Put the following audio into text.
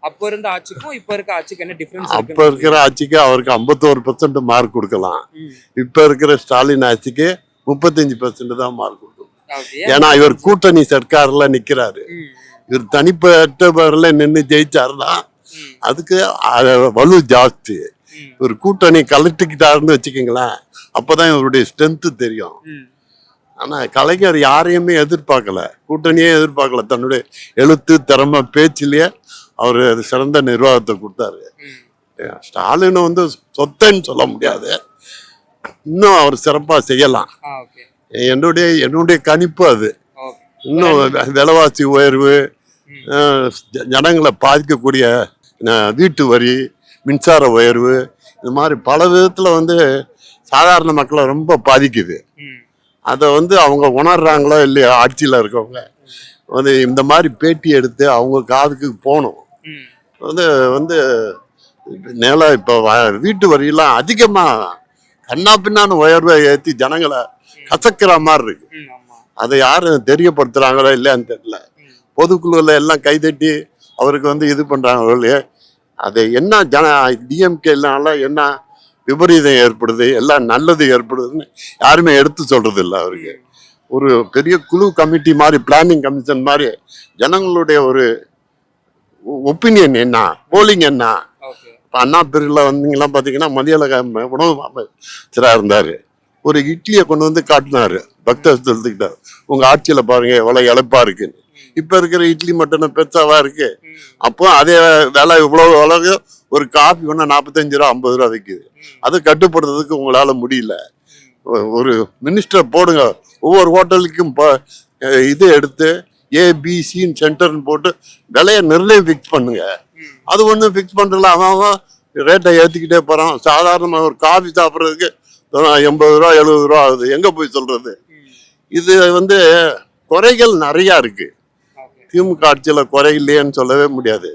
அப்ப இருந்த ஆட்சிக்கும் இப்ப இருக்க ஆட்சிக்கு என்ன டிஃபரன்ஸ் அப்ப இருக்கிற ஆட்சிக்கு அவருக்கு 51% மார்க் கொடுக்கலாம். இப்ப இருக்கிற ஸ்டாலின் ஆட்சிக்கு 35% தான் மார்க் கொடுக்கும். ஏன்னா இவர் கூட்டணி சர்க்கார்ல நிக்கிறாரு. இவர் தனிப்பட்ட பேர்ல நின்று ஜெயிச்சாருன்னா அதுக்கு வலு ஜாஸ்தி. ஒரு கூட்டணி கலட்டிக்கிட்டாருன்னு வச்சுக்கீங்களேன், அப்பதான் இவருடைய ஸ்ட்ரென்த் தெரியும். ஆனா கலைஞர் யாரையுமே எதிர்பார்க்கல, கூட்டணியே எதிர்பார்க்கல. தன்னுடைய எழுத்து திறமை பேச்சிலேயே அவரு சிறந்த நிர்வாகத்தை கொடுத்தாரு. ஸ்டாலின் வந்து சொத்தைன்னு சொல்ல முடியாது, இன்னும் அவர் சிறப்பா செய்யலாம். என்னுடைய கணிப்பு அது. இன்னும் விலைவாசி உயர்வு, ஜனங்களை பாதிக்கக்கூடிய வீட்டு வரி, மின்சார உயர்வு, இது மாதிரி பல விதத்துல வந்து சாதாரண மக்களை ரொம்ப பாதிக்குது. அதை வந்து அவங்க உணர்றாங்களோ இல்லையா, ஆட்சியில் இருக்கவங்க வந்து இந்த மாதிரி பேட்டி எடுத்து அவங்க காதுக்கு போகணும். வந்து வந்து நில இப்போ வீட்டு வரியெல்லாம் அதிகமாக கண்ணா பின்னான்னு உயர்வை ஏற்றி ஜனங்களை கசக்கிற மாதிரி இருக்கு. அதை யாரும் தெரியப்படுத்துறாங்களோ இல்லையான்னு தெரியல. பொதுக்குழுவில் எல்லாம் கைதட்டி அவருக்கு வந்து இது பண்றாங்களோ இல்லையா, அது என்ன டிஎம்கேனால என்ன விபரீதம் ஏற்படுது, எல்லாம் நல்லது ஏற்படுதுன்னு யாருமே எடுத்து சொல்றது இல்லை. அவருக்கு ஒரு பெரிய குழு கமிட்டி மாதிரி, பிளானிங் கமிஷன் மாதிரி ஜனங்களுடைய ஒரு ஒப்பீனியன் என்ன, போலிங் என்ன. இப்போ அண்ணா பிரிவில் வந்தீங்கன்னா பார்த்தீங்கன்னா மதிய உணவு அமைச்சராக இருந்தார். ஒரு இட்லியை கொண்டு வந்து காட்டினாரு, பக்தர் சொல்லிக்கிட்டார் உங்க ஆட்சியில் பாருங்க எவ்வளோ இழப்பா இருக்குன்னு. இப்ப இருக்கிற இட்லி மட்டும் பெருசாவா இருக்கு. அப்போ அதே விலை இவ்வளவு அளவு, ஒரு காஃபி ஒன்று 45 ரூபா 50 ரூபா விற்குது. அதை கட்டுப்படுறதுக்கு உங்களால முடியல. ஒரு மினிஸ்டர் போடுங்க, ஒவ்வொரு ஹோட்டலுக்கும் இது எடுத்து ஏபிசின்னு சென்டர்னு போட்டு விலையை நிர்ணயம் ஃபிக்ஸ் பண்ணுங்க. அது ஒன்றும் ஃபிக்ஸ் பண்றல, அவன் ரேட்டை ஏற்றிக்கிட்டே போறான். சாதாரணமாக ஒரு காஃபி சாப்பிட்றதுக்கு 80 ரூபா 70 ரூபா ஆகுது. எங்க போய் சொல்றது? இது வந்து குறைகள் நிறைய இருக்கு. திமுக ஆட்சியில குறை இல்லையேன்னு சொல்லவே முடியாது.